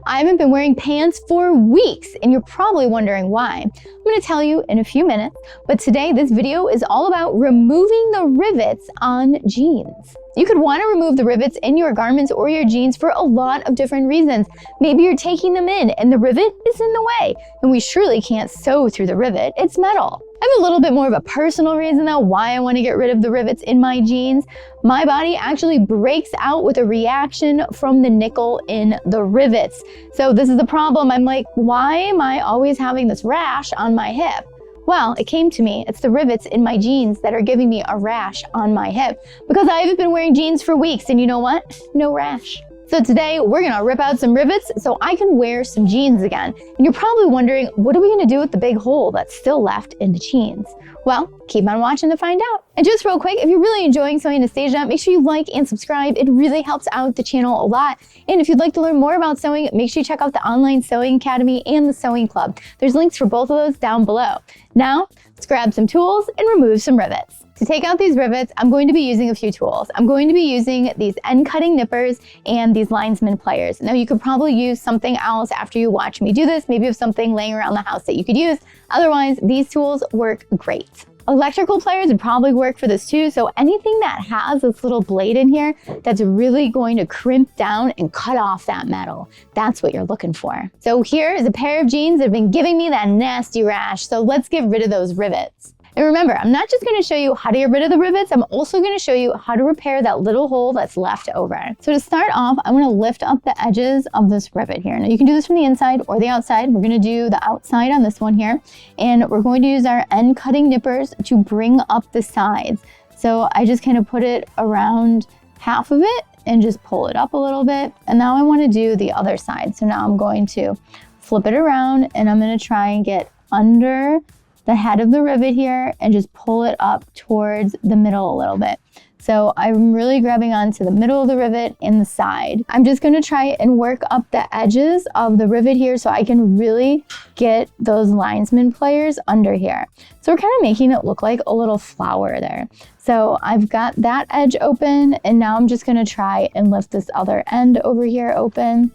I haven't been wearing pants for weeks, and you're probably wondering why. I'm going to tell you in a few minutes, but today this video is all about removing the rivets on jeans. You could want to remove the rivets in your garments or your jeans for a lot of different reasons. Maybe you're taking them in and the rivet is in the way, and we surely can't sew through the rivet, it's metal. I have a little bit more of a personal reason though why I want to get rid of the rivets in my jeans. My body actually breaks out with a reaction from the nickel in the rivets. So this is the problem. I'm like, why am I always having this rash on my hip? Well, it came to me, it's the rivets in my jeans that are giving me a rash on my hip because I haven't been wearing jeans for weeks, and you know what? No rash. So today we're gonna rip out some rivets so I can wear some jeans again. And you're probably wondering, what are we gonna do with the big hole that's still left in the jeans? Well, keep on watching to find out. And just real quick, if you're really enjoying Sewing Anastasia, make sure you like and subscribe. It really helps out the channel a lot. And if you'd like to learn more about sewing, make sure you check out the Online Sewing Academy and the Sewing Club. There's links for both of those down below. Now, let's grab some tools and remove some rivets. To take out these rivets, I'm going to be using a few tools. I'm going to be using these end cutting nippers and these linesman pliers. Now you could probably use something else after you watch me do this. Maybe you have something laying around the house that you could use. Otherwise, these tools work great. Electrical pliers would probably work for this too. So anything that has this little blade in here that's really going to crimp down and cut off that metal. That's what you're looking for. So here is a pair of jeans that have been giving me that nasty rash. So let's get rid of those rivets. And remember, I'm not just going to show you how to get rid of the rivets, I'm also going to show you how to repair that little hole that's left over. So to start off, I'm going to lift up the edges of this rivet here. Now you can do this from the inside or the outside. We're going to do the outside on this one here. And we're going to use our end cutting nippers to bring up the sides. So I just kind of put it around half of it and just pull it up a little bit. And now I want to do the other side. So now I'm going to flip it around and I'm going to try and get under the head of the rivet here and just pull it up towards the middle a little bit. So I'm really grabbing onto the middle of the rivet and the side. I'm just gonna try and work up the edges of the rivet here so I can really get those linesman pliers under here. So we're kind of making it look like a little flower there. So I've got that edge open and now I'm just gonna try and lift this other end over here open.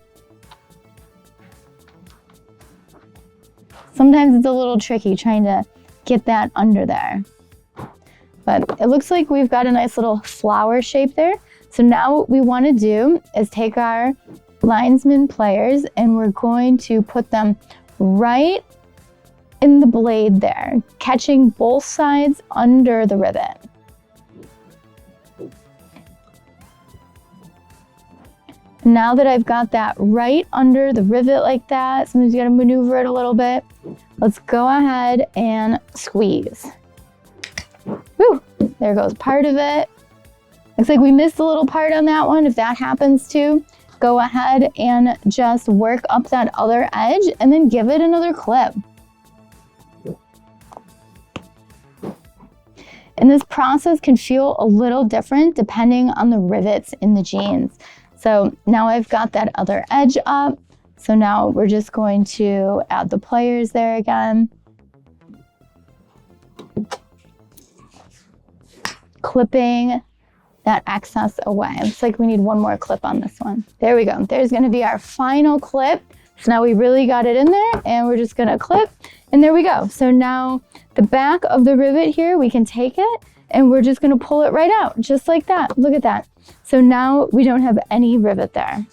Sometimes it's a little tricky trying to get that under there. But it looks like we've got a nice little flower shape there. So now what we want to do is take our linesman pliers and we're going to put them right in the blade there, catching both sides under the rivet. Now that I've got that right under the rivet like that, sometimes you gotta maneuver it a little bit. Let's go ahead and squeeze. Woo, there goes part of it. Looks like we missed a little part on that one. If that happens too, go ahead and just work up that other edge and then give it another clip. And this process can feel a little different depending on the rivets in the jeans. So now I've got that other edge up. So now we're just going to add the pliers there again. Clipping that excess away. It's like we need one more clip on this one. There we go. There's gonna be our final clip. So now we really got it in there and we're just gonna clip and there we go. So now the back of the rivet here, we can take it and we're just gonna pull it right out, just like that. Look at that. So now we don't have any rivet there.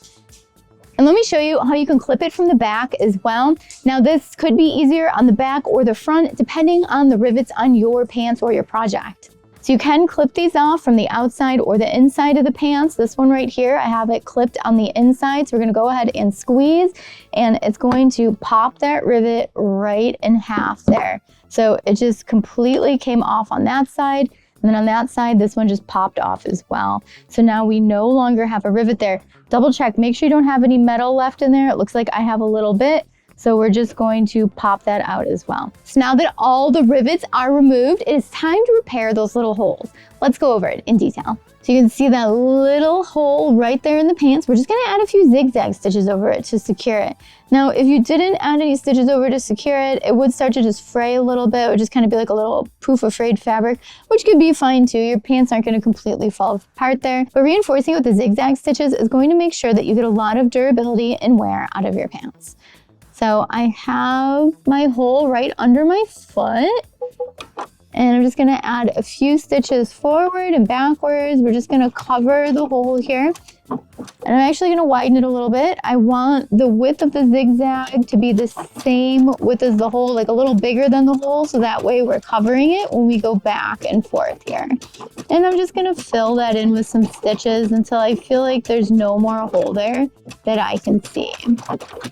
And let me show you how you can clip it from the back as well. Now this could be easier on the back or the front, depending on the rivets on your pants or your project. So you can clip these off from the outside or the inside of the pants. This one right here, I have it clipped on the inside. So we're gonna go ahead and squeeze and it's going to pop that rivet right in half there. So it just completely came off on that side. And then on that side, this one just popped off as well. So now we no longer have a rivet there. Double check, make sure you don't have any metal left in there. It looks like I have a little bit. So we're just going to pop that out as well. So now that all the rivets are removed, it is time to repair those little holes. Let's go over it in detail. So you can see that little hole right there in the pants. We're just gonna add a few zigzag stitches over it to secure it. Now, if you didn't add any stitches over to secure it, it would start to just fray a little bit. It would just kind of be like a little poof of frayed fabric, which could be fine too. Your pants aren't gonna completely fall apart there. But reinforcing it with the zigzag stitches is going to make sure that you get a lot of durability and wear out of your pants. So I have my hole right under my foot. And I'm just gonna add a few stitches forward and backwards. We're just gonna cover the hole here. And I'm actually gonna widen it a little bit. I want the width of the zigzag to be the same width as the hole, like a little bigger than the hole, so that way we're covering it when we go back and forth here. And I'm just gonna fill that in with some stitches until I feel like there's no more hole there that I can see. And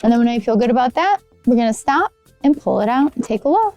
then when I feel good about that, we're gonna stop and pull it out and take a look.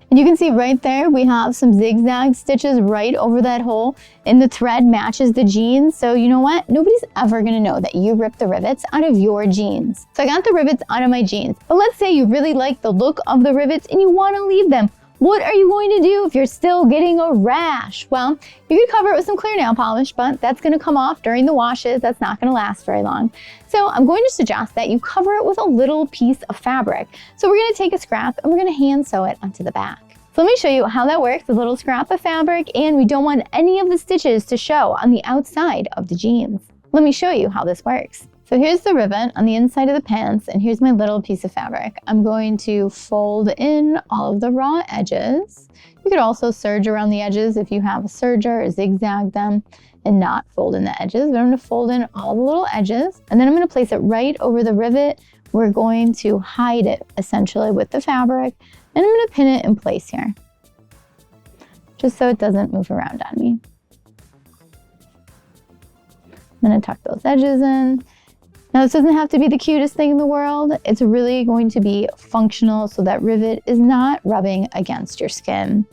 And you can see right there, we have some zigzag stitches right over that hole, and the thread matches the jeans. So you know what? Nobody's ever gonna know that you ripped the rivets out of your jeans. So I got the rivets out of my jeans, but let's say you really like the look of the rivets and you wanna leave them. What are you going to do if you're still getting a rash? Well, you could cover it with some clear nail polish, but that's gonna come off during the washes. That's not gonna last very long. So I'm going to suggest that you cover it with a little piece of fabric. So we're gonna take a scrap and we're gonna hand sew it onto the back. So let me show you how that works, a little scrap of fabric, and we don't want any of the stitches to show on the outside of the jeans. Let me show you how this works. So here's the rivet on the inside of the pants, and here's my little piece of fabric. I'm going to fold in all of the raw edges. You could also serge around the edges if you have a serger or zigzag them and not fold in the edges, but I'm gonna fold in all the little edges, and then I'm gonna place it right over the rivet. We're going to hide it essentially with the fabric, and I'm gonna pin it in place here, just so it doesn't move around on me. I'm gonna tuck those edges in. Now this doesn't have to be the cutest thing in the world. It's really going to be functional so that rivet is not rubbing against your skin.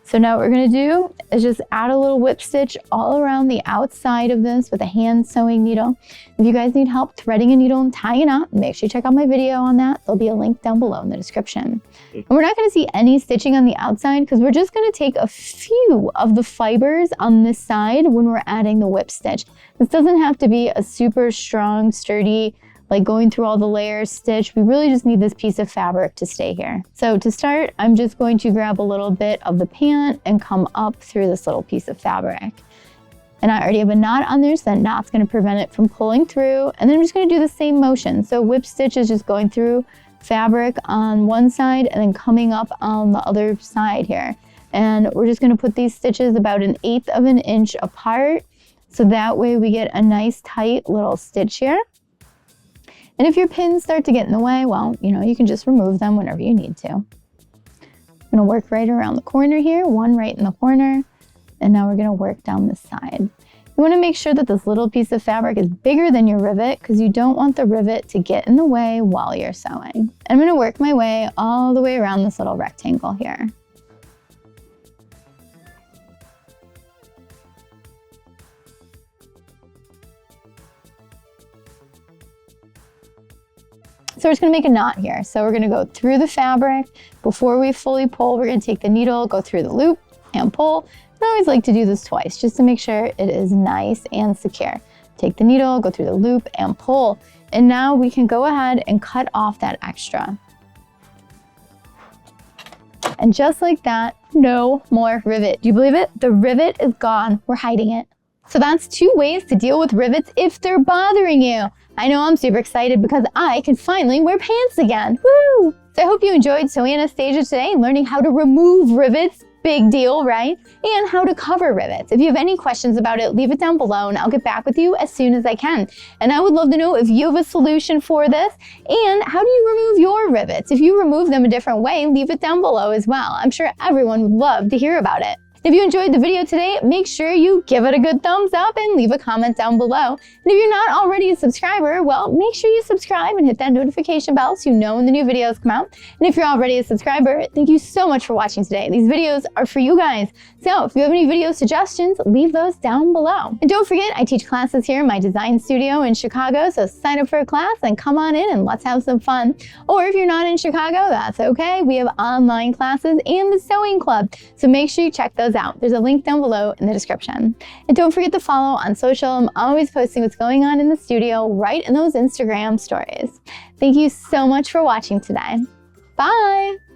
So now what we're gonna do is just add a little whip stitch all around the outside of this with a hand sewing needle. If you guys need help threading a needle and tying a knot, make sure you check out my video on that. There'll be a link down below in the description. And we're not gonna see any stitching on the outside because we're just gonna take a few of the fibers on this side when we're adding the whip stitch. This doesn't have to be a super strong, sturdy, like going through all the layers stitch. We really just need this piece of fabric to stay here. So to start, I'm just going to grab a little bit of the pant and come up through this little piece of fabric. And I already have a knot on there, so that knot's gonna prevent it from pulling through. And then I'm just gonna do the same motion. So whip stitch is just going through fabric on one side and then coming up on the other side here. And we're just gonna put these stitches about 1/8 of an inch apart. So that way we get a nice tight little stitch here. And if your pins start to get in the way, well, you know, you can just remove them whenever you need to. I'm gonna work right around the corner here, one right in the corner. And now we're gonna work down this side. You wanna make sure that this little piece of fabric is bigger than your rivet because you don't want the rivet to get in the way while you're sewing. And I'm gonna work my way all the way around this little rectangle here. So we're just gonna make a knot here. So we're gonna go through the fabric. Before we fully pull, we're gonna take the needle, go through the loop and pull. I always like to do this twice just to make sure it is nice and secure. Take the needle, go through the loop and pull. And now we can go ahead and cut off that extra. And just like that, no more rivet. Do you believe it? The rivet is gone. We're hiding it. So that's 2 ways to deal with rivets if they're bothering you. I know I'm super excited because I can finally wear pants again. Woo! So I hope you enjoyed sewing Anastasia today and learning how to remove rivets. Big deal, right? And how to cover rivets. If you have any questions about it, leave it down below and I'll get back with you as soon as I can. And I would love to know if you have a solution for this and how do you remove your rivets? If you remove them a different way, leave it down below as well. I'm sure everyone would love to hear about it. If you enjoyed the video today, make sure you give it a good thumbs up and leave a comment down below. And if you're not already a subscriber, well, make sure you subscribe and hit that notification bell so you know when the new videos come out. And if you're already a subscriber, thank you so much for watching today. These videos are for you guys. So if you have any video suggestions, leave those down below. And don't forget, I teach classes here in my design studio in Chicago, so sign up for a class and come on in and let's have some fun. Or if you're not in Chicago, that's okay. We have online classes and the sewing club, so make sure you check those out. There's a link down below in the description. And don't forget to follow on social. I'm always posting what's going on in the studio right in those Instagram stories. Thank you so much for watching today. Bye!